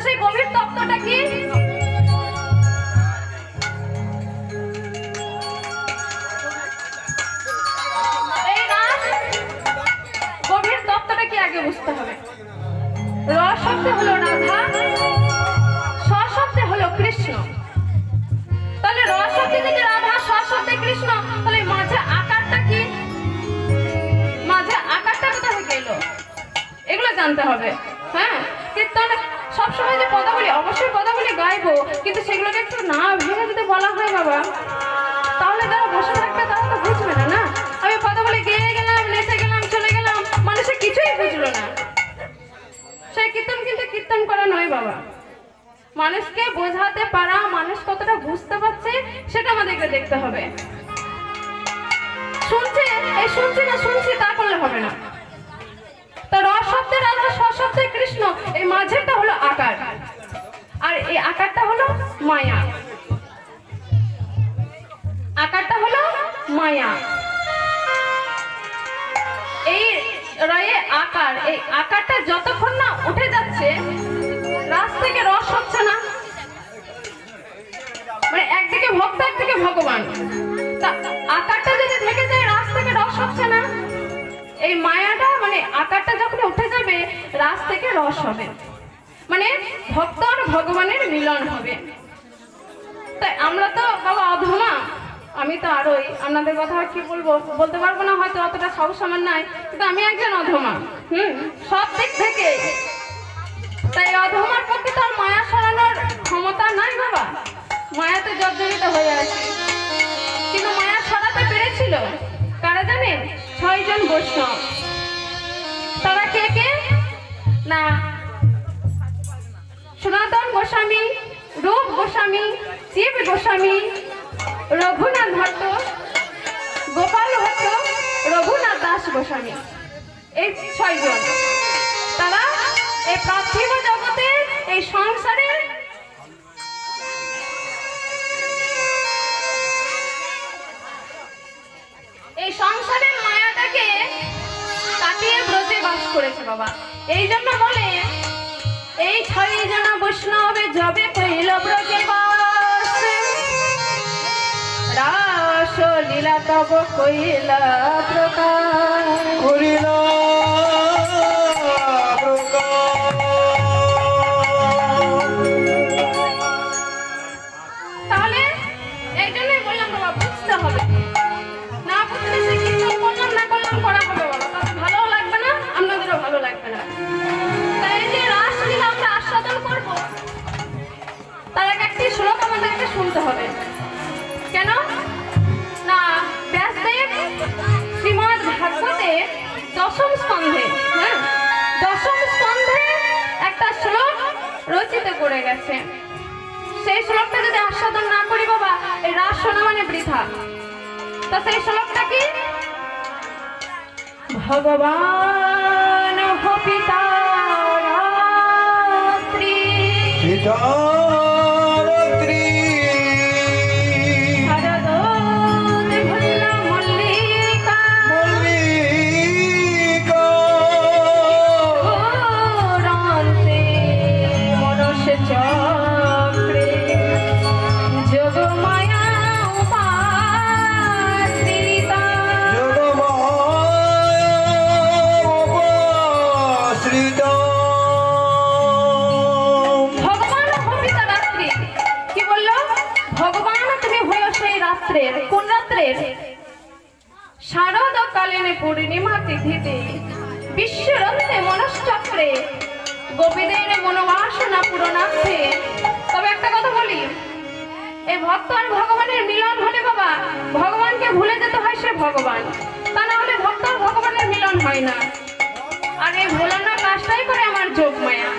সেই গভীর তত্ত্বটা কি? এই রাস গভীর তত্ত্বটা কি আগে বুঝতে হবে। র শব্দে হলো রাধা, স শব্দে হলো কৃষ্ণ। তাহলে র শব্দে যদি রাধা, স শব্দে কৃষ্ণ, তাহলে মাঝে আকারটা কি? মাঝে আকারটা কোথা থেকে এলো? এগুলো জানতে হবে। হ্যাঁ, কীর্তনে সবসময় যে পদাবলী, অবশ্যই পদাবলী গাইবো, কিন্তু সেগুলোকে একটু না ভেবে যদি বলা হয় বাবা, তাহলে যারা বসে থাকবে তারা তো বুঝবে না। না, আমি পদাবলী গেয়ে গেলাম, নেচে গেলাম, চলে গেলাম, মানুষে কিছুই বুঝলো না। সেই কীর্তন কিন্তু কীর্তন করা নয় বাবা। মানুষকে বোঝাতে পারা, মানুষ কতটা বুঝতে পারছে সেটা আমাদেরকে দেখতে হবে। শুনছে, এই শুনছি না শুনছি তা করলে হবে না। তা র শব্দে রাধা, স শব্দে কৃষ্ণ, এই মাঝেরটা হলো আকার, আর এই আকারটা হলো মায়া। আকারটা হলো মায়া। এই রয়ে আকার, এই আকারটা যতক্ষণ না উঠে যাচ্ছে, রাস থেকে রস হচ্ছে না। মানে একদিকে ভক্ত, একদিকে ভগবান। তা আকারটা যদি থেকে যায়, রাস থেকে রস হচ্ছে না। এই মায়াটা মানে আকারটা যখন উঠে যাবে, রাস থেকে রস হবে, মানে ভক্ত আর ভগবানের মিলন হবে। তাই আমরা তো বাবা অধমা, আমি তো আরোই, আপনাদের কথা কি বলবো, বলতে পারবো না হয়তো, অতটা সাহস আমার নাই, কিন্তু আমি একজন অধমা। সব দিক থেকে। তাই অধমার পক্ষে তো আর মায়া সরানোর ক্ষমতা নাই বাবা। মায়াতে জর্জরিত হয়ে আছে, কিন্তু মায়া সরাতে পেরেছিল কারা জানেন? 6 জন বৈষ্ণব। তারা কে কে? না, সনাতন গোস্বামী, রূপ গোস্বামী, শিব গোস্বামী, রঘুনাথ ভট্ট, গোপাল ভট্ট, রঘুনাথ দাস গোস্বামী। এই 6 জন তারা এই পার্থিব জগতে, এই সংসারের মায়াটাকে কাটিয়ে ব্রজে বাস করেছে বাবা। এই জন্য বলে এই 6 জন বৈষ্ণবে যবে কইল ব্রজে বাস, রাস লীলা তব কইলা প্রকাশ, করিলা তাহলে এই জন্যই বললাম বাবা, বুঝতে হবে। না বুঝলে সে কীর্তন করলাম না করলাম করা হবে বাবা, তাতে ভালোও লাগবে না, আপনাদেরও ভালো লাগবে না। তাই এই যে রাসলীলা আমরা আস্বাদন করব, তার আগে একটি শ্লোক আমাদেরকে শুনতে হবে। কেন না, ব্যাসদেব শ্রীমদ্ ভাগবতে 10ম স্কন্ধে, হ্যাঁ 10ম স্কন্ধে একটা শ্লোক রচিত করে গেছে। সেই শ্লোকটা যদি আস্বাদন না করি বাবা, এই রাস শোনা মানে বৃথা। তো সেই শ্লোকটা কি? ভগবান হো পিতা রাত্রি, পিতারাত্রি, শারদোদ ভুল্ল মল্লিকা, মল্লিকা, পুরান্তে মনস চক্রে, যোগমায়া উপাশ্রিতা, যোগমায়া উপাশ্রিতা। ভগবান হবিতা রাত্রি। কি বললো? ভগবান তুমি হইও সেই রাত্রের। কোন রাত্রের? শারদ কালীনে পূর্ণিমা তিথিতে, বিশ্বরন্তে মনশ্চক্রে, গোপীদের মনোবাসনা পূরণার্থে। তবে একটা কথা বলি, এই ভক্ত আর ভগবানের মিলন হলে বাবা, ভগবানকে ভুলে যেতে হয় সে ভগবান, তা না হলে ভক্ত আর ভগবানের মিলন হয় না। আর এই ভোলানোর কাজটাই করে আমার যোগমায়া,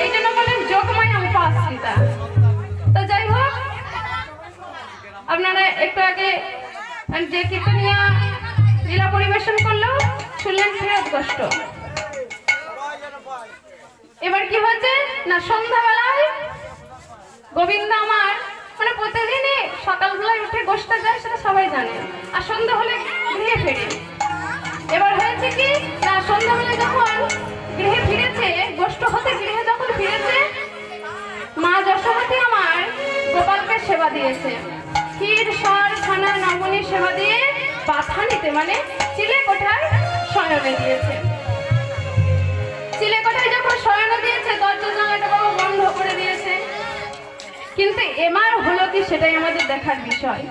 এই জন্য বলেন যোগমায়া উপাশ্রিতা। তো যাই হোক, আপনারা একটু আগে যে কীর্তনিয়া লীলা পরিবেশন করলো শুনলেন, ফেরত কষ্ট। এবার কি হয়েছে না, সন্ধ্যাবেলায় গোবিন্দ আমার মানে প্রতিদিনই সকালবেলায় উঠে গোষ্ঠটা যায়, সেটা সবাই জানে, আর সন্ধ্যা হলে গৃহে ফেরে। এবার হয়েছে কি না, সন্ধ্যাবেলায় যখন গৃহে ফিরেছে, গোষ্ঠ হতে গৃহে যখন ফিরেছে, সেবা দিয়েছে। ক্ষীর সর ছানা নমনী সেবা দিয়ে পাথানিতে মানে চিলে কোঠায় শয়নে দিয়েছে। চিলে কোঠায় যখন শয়নে দিয়েছে দরজা জানালাটা বাবা বন্ধ করে দিয়েছে। কিন্তু এবার হলো কি সেটাই আমাদের দেখার বিষয়।